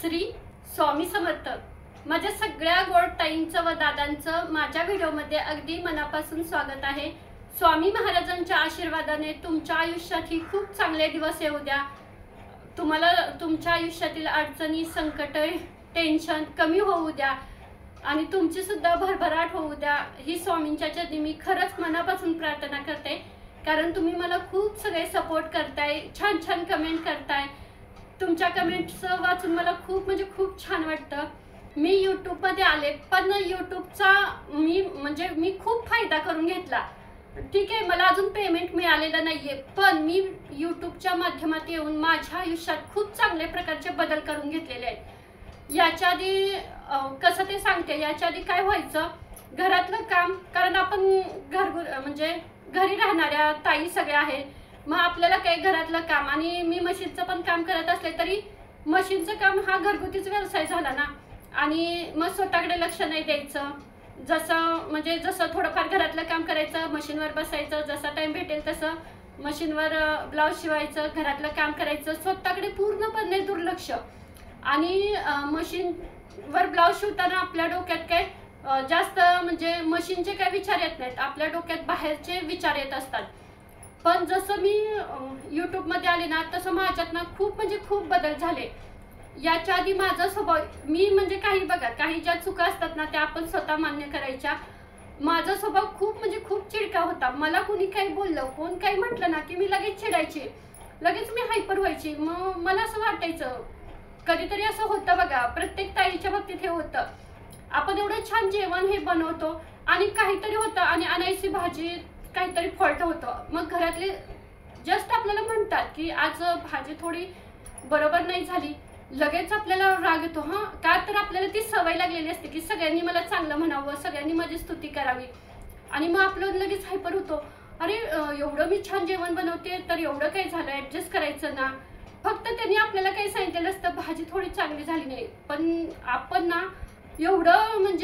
श्री स्वामी समर्थ। माझ्या सगळ्या गोड ताईंचं व दादांचं माझ्या व्हिडिओमध्ये अगदी मनापासून स्वागत आहे। स्वामी महाराजांच्या आशीर्वादाने तुमच्या आयुष्यात ही खूप चांगले दिवस येऊ द्या। तुम्हाला तुमच्या आयुष्यातील अडचणी, संकट, टेन्शन कमी होऊ द्या आणि तुमची सुद्धा भरभराट होऊ द्या, ही स्वामींच्या चरणी मी खरंच मनापासून प्रार्थना करते। कारण तुम्ही मला खूप सगळे सपोर्ट करताय, छान छान कमेंट करताय। तुमच्या कमेंट्स वाचून मला खूप छान वाटतं। मी YouTube मध्ये आले, पण YouTubeचा मी खूप फायदा करून घेतला। ठीक आहे, मला अजून पेमेंट मिळालेलं नाहीये, पण मी YouTubeच्या माध्यमात येऊन माझ्या आयुष्यात खूप चांगल्या प्रकारचे बदल करून घेतलेले आहेत। याच्या आधी कसं ते सांगते, याच्या आधी काय व्हायचं, घरातलं काम, कारण आपण घरी राहणाऱ्या ताई सगळ्या आहे, मग आपल्याला काही घरातलं काम आणि मी मशीनचं पण काम करत असले तरी मशीनचं काम हा घरगुतीच व्यवसाय झाला ना, आणि मग स्वतःकडे लक्ष नाही द्यायचं। जसं थोडंफार घरातलं काम करायचं, मशीनवर बसायचं, जसा टाइम भेटेल तसं मशीनवर ब्लाऊज शिवायचं, घरातलं काम करायचं, स्वतःकडे पूर्णपणे दुर्लक्ष। आणि मशीनवर ब्लाऊज शिवताना आपल्या डोक्यात काय जास्त मशीनचे काय विचार येत नाहीत, आपल्या डोक्यात बाहेरचे विचार येत असतात। पण जसं मी YouTube मध्ये आले ना, तसं माझ्यात ना खूप बदल झाले। याच्या आधी माझा स्वभाव, मी काही ज्या चुका असतात ना त्या आपण स्वतः मान्य करायच्या। माझा स्वभाव खूप चिडका होता। मला कोणी काही बोललं, कोण काही म्हटलं ना की मी लगेच चिडायची, लगेच मी हायपर व्हायची। मग मला असं वाटायचं, कधीतरी असं होतं बघा, प्रत्येक ताईच्या बाबतीत हे होतं, आपण एवढं छान जेवण हे बनवतो आणि काहीतरी होतं आणि अनायसी भाजी काहीतरी फॉल्ट होतं, मग घरातले जस्ट आपल्याला म्हणतात की आज भाजी थोडी बरोबर नाही झाली, लगेच आपल्याला राग येतो। का तर आपल्याला ती सवय लागलेली असते की सगळ्यांनी मला चांगलं म्हणावं, सगळ्यांनी माझी स्तुती करावी, आणि मग आपलं लगेच हायपर होतो, अरे एवढं मी छान जेवण बनवते तर एवढं काही झालं, ऍडजस्ट करायचं ना। फक्त त्यांनी आपल्याला काही सांगितलेलं असतं, भाजी थोडी चांगली झाली नाही, पण आपण ना एवढं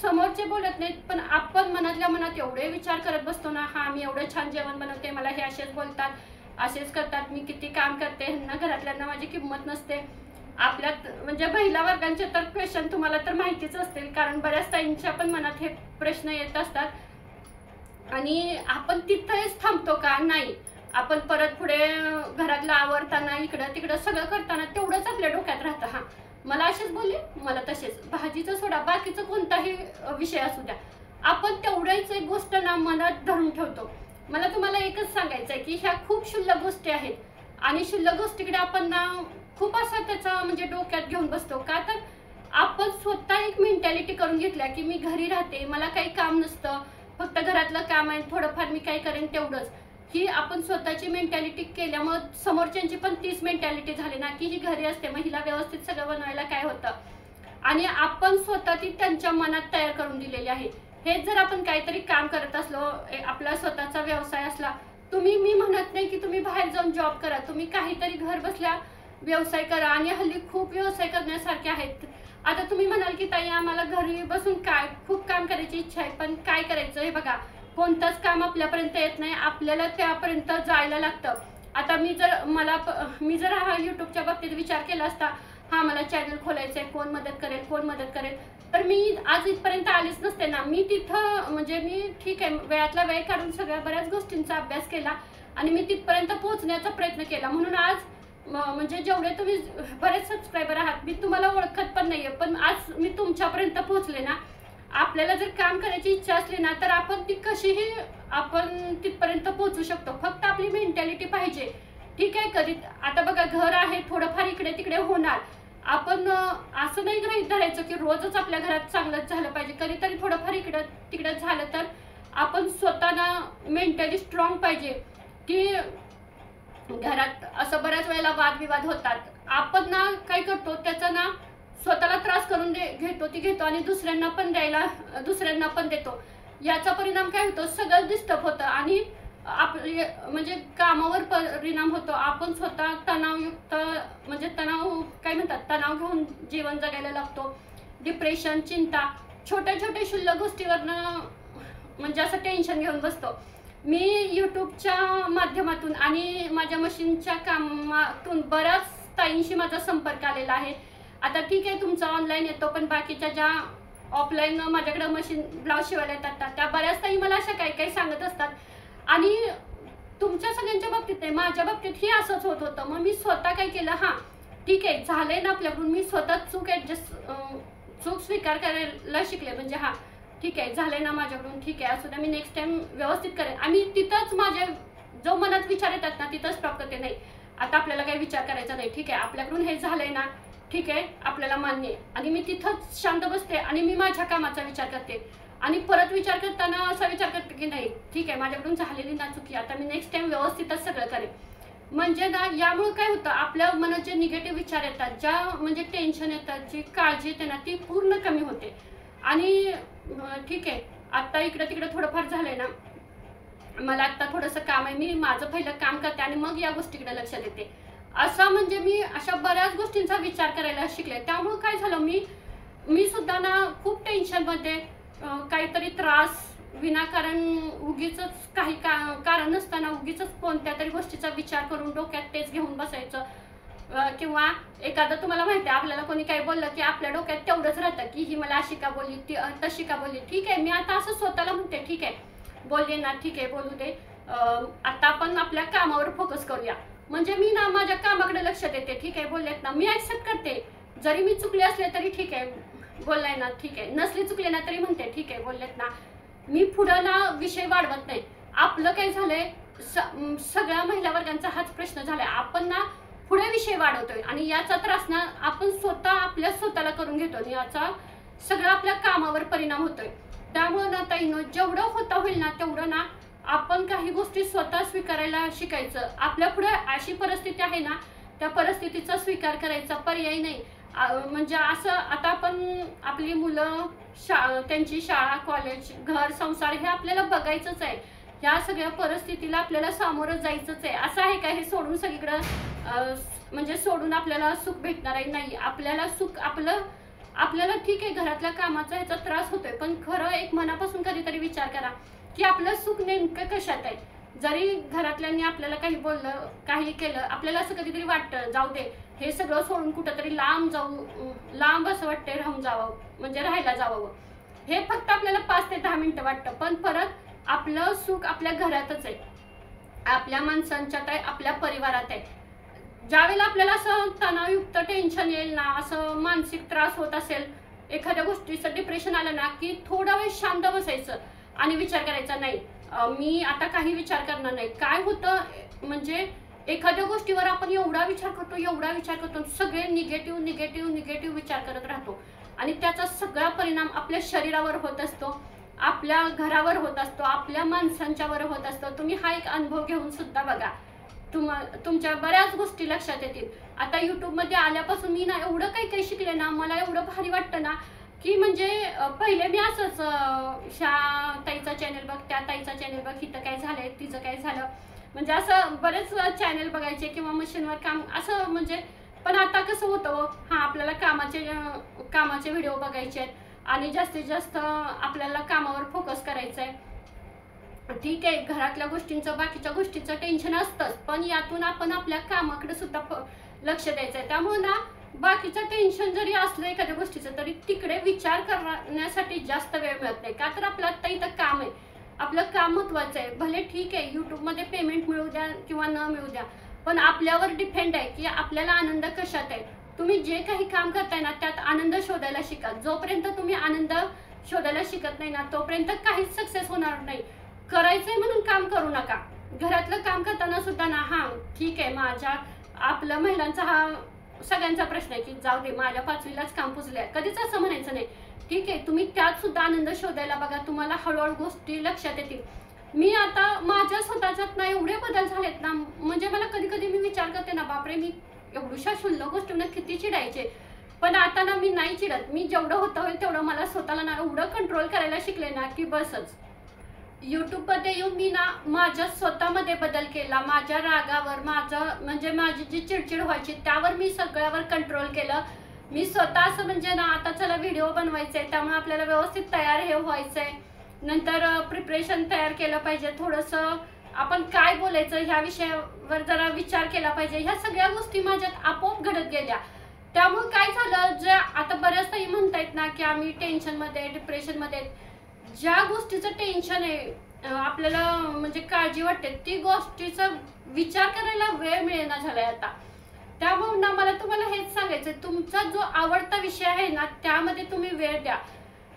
समोरचे बोलत नाहीत, पण आपण मनातल्या मनात एवढे विचार करत बसतो ना, मी एवढं छान जेवण बनवते, मला हे असेच बोलतात, असेच करतात, मी किती काम करते, ह्यांना घरातल्यांना माझी किंमत नसते। आपल्यात महिला वर्गांचे तर क्वेश्चन तुम्हाला तर माहितीच असतील, कारण बऱ्याच ताईंच्या पण मनात हे प्रश्न येत असतात। आणि आपण तिथेच थांबतो का? नाही, आपण परत पुढे घरातलं आवरताना, इकडं तिकडं सगळं करताना तेवढंच आपल्या डोक्यात राहतं, मला असेच बोलले, मला तसेच, भाजीचं सोडा, बाकीचं कोणताही विषय असू द्या, आपण तेवढ्याच एक गोष्ट ना मनात धरून ठेवतो। मला तुम्हाला एकच सांगायचं आहे की ह्या खूप क्षुल्लक गोष्टी आहेत, आणि क्षुल्लक गोष्टीकडे आपण ना खूप असं त्याचा डोक्यात घेऊन बसतो। का तर आपण स्वतः एक मेंटॅलिटी करून घेतल्या की मी घरी राहते, मला काही काम नसतं, फक्त घरातलं काम आहे, थोडंफार मी काय करेन तेवढंच, ही आपण स्वतःची मेंटॅलिटी केल्यामुळे समोरच्यांची पण तीच मेंटॅलिटी झाली ना की ही घरी असते, मग हिला व्यवस्थित सगळं बनवायला काय होतं, आणि आपण स्वतः ती त्यांच्या मनात तयार करून दिलेली आहे। हेच जर आपण काहीतरी काम करत असलो, आपला स्वतःचा व्यवसाय असला, मी म्हणत नाही की तुम्ही बाहेर जाऊन जॉब करा, तुम्ही काहीतरी घर बसल्या व्यवसाय करा, आणि हल्ली खूप व्यवसाय करण्यासारखे आहेत। आता तुम्ही म्हणाल की ताई आम्हाला घरी बसून काय, खूप काम करायची इच्छा आहे, पण काय करायचं, हे बघा, कोणतंच काम आपल्यापर्यंत येत नाही, आपल्याला त्यापर्यंत जायला लागतं। आता मी जर हा YouTubeच्या बाबतीत विचार केला असता, मला चॅनल खोलायचंय, कोण मदत करेल, तर मी आज इथपर्यंत आलीच नसते ना। मी तिथं मी ठीक आहे, वेळातला वेळ काढून सगळ्या बऱ्याच गोष्टींचा अभ्यास केला आणि मी तिथपर्यंत पोहोचण्याचा प्रयत्न केला, म्हणून आज जेवढे तुम्ही बरेच सबस्क्रायबर आहात, मी तुम्हाला ओळखत पण नाहीये, पण आज मी तुमच्यापर्यंत पोहोचले ना। आपल्याला जर काम करायची इच्छा असली ना, तर आपण ती कशीही आपण तिथपर्यंत पोहोचू शकतो, फक्त आपली मेंटॅलिटी पाहिजे। ठीक आहे, कधी आता बघा, घर आहे, थोडंफार इकडे तिकडे होणार, आपण असं नाही गृहीत धरायचं की रोजच आपल्या घरात चांगलंच झालं पाहिजे, कधीतरी थोडंफार इकडं तिकडं झालं तर आपण स्वतःला मेंटली स्ट्रॉंग पाहिजे। की घरात असं बऱ्याच वेळेला वादविवाद होतात, आपण ना काय करतो, त्याचा ना स्वतःला त्रास करून घेतो आणि दुसऱ्यांना पण देतो। याचा परिणाम काय होतो, सगळं डिस्टर्ब होतं आणि आपले कामावर परिणाम होतो। आपण स्वतः तणावयुक्त तणाव घेऊन जीवन जगायला लागतो। डिप्रेशन, चिंता, छोट्या क्षुल्लक गोष्टीवरनं असं टेन्शन घेऊन बसतो। मी YouTubeच्या माध्यमातून आणि माझ्या मशीनच्या कामातून बऱ्याच ताईंशी माझा संपर्क आलेला आहे, आता ठीक आहे तुमचा ऑनलाईन येतो, पण बाकीच्या ज्या ऑफलाईन माझ्याकडे मशीन ब्लाऊज शिवायला येतात त्या बऱ्याच ताई मला अशा काही काही सांगत असतात. आणि तुमच्या सगळ्यांच्या बाबतीत नाही, माझ्या बाबतीतही असंच होत होतं. मग मी स्वतः काय केलं, हां ठीक आहे झालंय ना आपल्याकडून, मी स्वतः चूक स्वीकार करायला शिकले. म्हणजे हां ठीक आहे झालंय ना माझ्याकडून, ठीक आहे असू द्या, मी नेक्स्ट टाइम व्यवस्थित करेन. आणि तिथंच माझ्या जो मनात विचार येतात ना तिथंच स्टॉप करते. नाही आता आपल्याला काही विचार करायचा नाही, ठीक आहे आपल्याकडून हे झालंय ना, ठीक आहे आपल्याला मान्य आहे. आणि मी तिथंच शांत बसते आणि मी माझ्या कामाचा विचार करते. आणि परत विचार करताना असा विचार करते की नाही ठीक आहे माझ्याकडून झालेली ना चुकी, आता मी नेक्स्ट टाइम व्यवस्थितच सगळं करेन. म्हणजे ना यामुळे काय होतं, आपल्या मनात जे निगेटिव्ह विचार येतात, ज्या म्हणजे टेन्शन येतात, जी काळजी येते ना ती पूर्ण कमी होते. आणि ठीक आहे आता इकडं तिकडं थोडंफार झालंय ना, मला आता थोडंसं काम आहे, मी माझं पहिलं काम करते आणि मग या गोष्टीकडे लक्ष देते. असं म्हणजे मी अशा बऱ्याच गोष्टींचा विचार करायला शिकले. त्यामुळे काय झालं, मी सुद्धा ना खूप टेन्शनमध्ये, काहीतरी त्रास विनाकारण उगीच काही कारण नसताना उगीच कोणत्या तरी गोष्टीचा विचार करून डोक्यात तेच घेऊन बसायचं. किंवा एखादं तुम्हाला माहिती आहे आपल्याला कोणी काही बोललं की आपल्या डोक्यात तेवढंच राहतं की ही मला अशी का बोलली, ती तशी का बोलली. ठीक आहे मी आता असं स्वतःला म्हणते ठीक आहे बोलले ना, ठीक आहे बोलू दे, आता आपण आपल्या कामावर फोकस करूया. म्हणजे मी ना माझ्या कामाकडे लक्ष देते. ठीक आहे बोललेत ना, मी ऍक्सेप्ट करते, जरी मी चुकले असले तरी ठीक आहे बोललाय ना, ठीक आहे नसले चुकले ना तरी म्हणते ठीक आहे बोललेत ना. मी पुढं ना विषय वाढवत नाही. आपलं काय झालंय, सगळ्या महिला वर्गांचा हाच प्रश्न झालाय, आपण ना पुढे विषय वाढवतोय आणि याचा त्रास ना आपण आपल्या स्वतःला करून घेतो आणि याचा सगळा आपल्या कामावर परिणाम होतोय. त्यामुळे ना ताईनो जेवढं होता होईल ना तेवढं ना आपण काही गोष्टी स्वतः स्वीकारायला शिकायचं. आपल्या पुढे अशी परिस्थिती आहे ना, त्या परिस्थितीचा स्वीकार करायचा, पर्याय नाही. म्हणजे असं आता आपण आपली मुलं त्यांची शाळा कॉलेज घर संसार हे आपल्याला बघायचंच आहे. ह्या सगळ्या परिस्थितीला आपल्याला सामोरं जायचंच आहे. असं आहे का हे सोडून सगळीकडं म्हणजे सोडून आपल्याला सुख भेटणार आहे? नाही. आपल्याला सुख आपल्याला ठीक आहे घरातल्या कामाचा ह्याचा त्रास होतोय, पण खरं एक मनापासून कधीतरी विचार करा की आपलं सुख नेमकं कशात आहे. जरी घरातल्यांनी आपल्याला काही बोललं काही केलं, आपल्याला असं कधीतरी वाटतं जाऊ दे हे सगळं सोडून कुठंतरी लांब असं वाटतंय राहून जावं, म्हणजे राहायला जावं. हे फक्त आपल्याला 5 ते 10 मिनिटं वाटतं, पण परत आपलं सुख आपल्या घरातच आहे, आपल्या माणसांच्यात आहे, आपल्या परिवारात आहे. ज्यावेळेला आपल्याला असं तणावयुक्त टेन्शन येईल ना, असं मानसिक त्रास होत असेल, एखाद्या गोष्टीचं डिप्रेशन आलं ना की थोडा वेळ शांत बसायचं आणि विचार करायचा नाही मी आता काही विचार करणार नाही. काय होतं म्हणजे एखाद्या गोष्टीवर आपण एवढा विचार करतो सगळे निगेटिव्ह विचार करत राहतो आणि त्याचा सगळा परिणाम आपल्या शरीरावर होत असतो, आपल्या घरावर होत असतो, आपल्या माणसांच्यावर होत असतो. तुम्ही हा एक अनुभव घेऊन सुद्धा बघा, तुमच्या बऱ्याच गोष्टी लक्षात येतील. आता यूट्यूबमध्ये आल्यापासून मी ना एवढं काही शिकले ना, मला एवढं भारी वाटतं ना की म्हणजे पहिले मी असंच ह्या ताईचा चॅनल बघ, त्या ताईचा चॅनल बघ, इथं काय झालंय तिचं काय झालं, म्हणजे असं बरेच चॅनल बघायचे किंवा मशीनवर काम असं म्हणजे. पण आता कसं होतं, हां आपल्याला कामाचे व्हिडिओ बघायचे आहेत आणि जास्तीत जास्त आपल्याला कामावर फोकस करायचं आहे. ठीक आहे घरातल्या गोष्टींचं बाकीच्या गोष्टीचं टेन्शन असतंच, पण यातून आपण आपल्या कामाकडे सुद्धा लक्ष द्यायचं आहे. त्यामुळे ना बाकीचं टेन्शन जरी असलं एखाद्या गोष्टीचं तरी तिकडे विचार करण्यासाठी जास्त वेळ मिळत नाही. का तर आपलं आता इथं काम आहे, आपलं काम महत्वाचं आहे. भले ठीक आहे यूट्यूबमध्ये पेमेंट मिळू द्या किंवा न मिळू द्या, पण आपल्यावर डिपेंड आहे की आपल्याला आनंद कशात आहे. तुम्ही जे काही काम करताय ना त्यात आनंद शोधायला शिका. जोपर्यंत तुम्ही आनंद शोधायला शिकत नाही ना तोपर्यंत काहीच सक्सेस होणार नाही. करायचंय म्हणून काम करू नका. घरातलं काम करताना सुद्धा ना हां ठीक आहे आपल्या महिलांचा हा सगळ्यांचा प्रश्न आहे की जाऊ दे माझ्या 5वीलाच काम पुजलंय, कधीच असं म्हणायचं नाही. ठीक आहे तुम्ही त्यात सुद्धा आनंद शोधायला बघा, तुम्हाला हळूहळू गोष्टी लक्षात येतील. मी आता माझ्या स्वतःच्यात ना एवढे बदल झालेत ना, म्हणजे मला कधी कधी मी विचार करते ना बापरे मी एवढ्या क्षुल्लक गोष्टींना किती चिडायचे, पण आता ना मी नाही चिडत. मी जेवढं होतं होईल तेवढं मला स्वतःला ना एवढं कंट्रोल करायला शिकले ना की बसच. यूट्यूबमध्ये येऊन मी ना माझ्या स्वतःमध्ये बदल केला. माझ्या रागावर म्हणजे माझी जी चिडचिड व्हायची त्यावर मी सगळ्यावर कंट्रोल केलं. मी स्वतः असं म्हणजे ना आता चला व्हिडिओ बनवायचे त्यामुळे आपल्याला व्यवस्थित तयार हे व्हायचंय, नंतर प्रिपरेशन तयार केलं पाहिजे, थोडंसं आपण काय बोलायचं ह्या विषयावर जरा विचार केला पाहिजे. ह्या सगळ्या गोष्टी माझ्यात आपोआप घडत गेल्या. त्यामुळे काय झालं, ताई म्हणतायत ना की आम्ही टेन्शनमध्ये डिप्रेशनमध्ये, ज्या गोष्टीचं टेन्शन आहे आपल्याला म्हणजे काळजी वाटते ती गोष्टीचा विचार करायला वेळ मिळेना झालाय आता. त्यामुळे ना मला तुम्हाला हेच सांगायचं, तुमचा जो आवडता विषय आहे ना त्यामध्ये तुम्ही वेळ द्या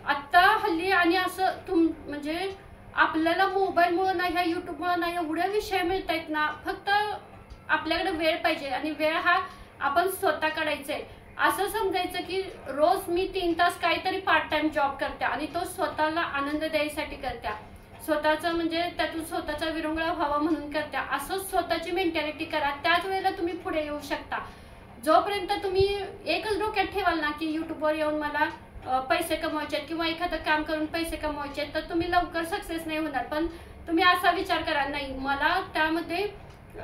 आता हल्ली. आणि असं म्हणजे आपल्याला मोबाईलमुळे ना ह्या युट्यूबमुळे ना एवढे विषय मिळत आहेत ना, फक्त आपल्याकडे वेळ पाहिजे. आणि वेळ हा आपण स्वतः काढायचा. असं समजायचं की रोज मी 3 तास काहीतरी पार्ट टाइम जॉब करते आणि तो स्वतःला आनंद द्यायसाठी करत्या, स्वतःचं म्हणजे त्यातून स्वतःचा विरंगुळा व्हावा म्हणून करत्या. असं स्वतःची मेंटॅलिटी करा, त्याच वेळेला तुम्ही पुढे येऊ शकता. जोपर्यंत तुम्ही एकच डोक्यात ठेवाल ना की युट्यूबवर येऊन मला पैसे कमवायचे आहेत किंवा एखादं काम करून पैसे कमवायचे आहेत, तर तुम्ही लवकर सक्सेस नाही होणार. पण तुम्ही असा विचार करा, नाही मला त्यामध्ये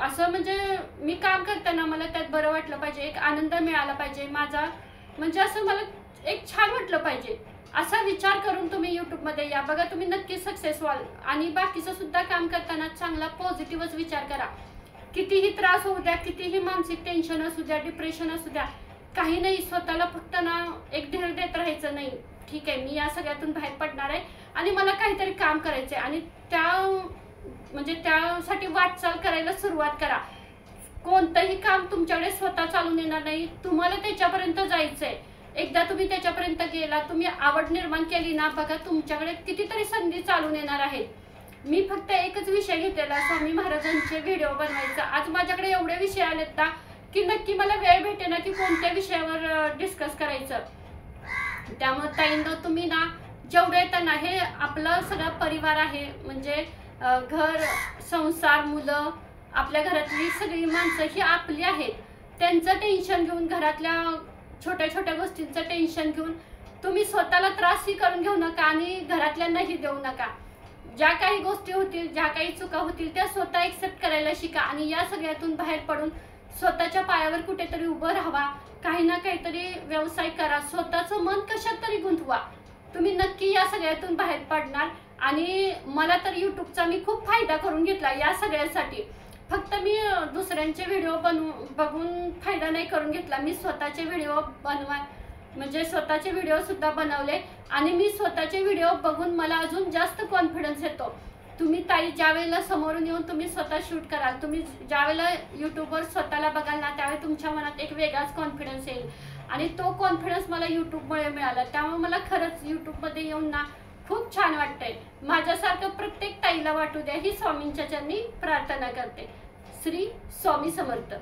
असं म्हणजे मी काम करताना मला त्यात बरं वाटलं पाहिजे, एक आनंद मिळाला पाहिजे माझा, म्हणजे असं मला एक छान वाटलं पाहिजे, असा विचार करून तुम्ही युट्यूबमध्ये या. बघा तुम्ही नक्की सक्सेस व्हाल. आणि बाकीचं सुद्धा काम करताना चांगला पॉझिटिव्हच विचार करा. कितीही त्रास होऊ द्या, कितीही मानसिक टेन्शन असू द्या, डिप्रेशन असू द्या, काही नाही, स्वतःला फक्त ना एक धीर देत राहायचं. नाही ठीक आहे, मी या सगळ्यातून बाहेर पडणार आहे आणि मला काहीतरी काम करायचं आहे. आणि म्हणजे त्यासाठी वाटचाल करायला सुरुवात करा. कोणतंही काम तुमच्याकडे स्वतः चालून येणार नाही, तुम्हाला त्याच्यापर्यंत जायचंय. एकदा तुम्ही त्याच्यापर्यंत गेला, तुम्ही आवड निर्माण केली ना, बघा तुमच्याकडे कितीतरी संधी चालून येणार आहेत. मी फक्त एकच विषय घेतलेला, स्वामी महाराजांचे व्हिडिओ बनवायचा. आज माझ्याकडे एवढे विषय आलेत ना की नक्की मला वेळ भेटे ना की कोणत्या विषयावर डिस्कस करायचं. त्यामुळे ताईंनो तुम्ही ना जेवढे येतं ना, हे आपलं सगळा परिवार आहे, म्हणजे घर संसार मुलं आपल्या घरातली सगळी माणसं ही आपली आहेत. त्यांचं टेन्शन घेऊन, घरातल्या छोट्या छोट्या गोष्टींचं टेन्शन घेऊन तुम्ही स्वतःला त्रासही करून घेऊ नका आणि घरातल्यांनाही देऊ नका. ज्या काही गोष्टी होतील, ज्या काही चुका होतील त्या स्वतः एक्सेप्ट करायला शिका आणि या सगळ्यातून बाहेर पडून स्वतःच्या पायावर कुठेतरी उभं राहावा. काही ना काहीतरी व्यवसाय करा, स्वतःचं मन कशात तरी गुंतवा. तुम्ही नक्की या सगळ्यातून बाहेर पडणार. आणि मला तर युट्यूबचा मी खूप फायदा करून घेतला या सगळ्यासाठी. फक्त मी दुसऱ्यांचे व्हिडिओ बघून फायदा नाही करून घेतला. मी स्वतःचे व्हिडिओ म्हणजे स्वतःचे व्हिडिओ सुद्धा बनवले आणि मी स्वतःचे व्हिडिओ बघून मला अजून जास्त कॉन्फिडन्स येतो. तुम्ही ताई ज्या वेळेला समोरून येऊन तुम्ही स्वतः शूट कराल, तुम्ही ज्या वेळेला युट्यूबवर स्वतःला बघाल ना, त्यावेळी तुमच्या मनात एक वेगळाच कॉन्फिडन्स येईल. आणि तो कॉन्फिडन्स मला युट्यूबमुळे मिळाला. त्यामुळे मला खरंच युट्यूबमध्ये येऊन ना खूप छान वाटतंय. माझ्यासारखं प्रत्येक ताईला वाटू द्या ही स्वामींच्या चरणी प्रार्थना करते. श्री स्वामी समर्थ.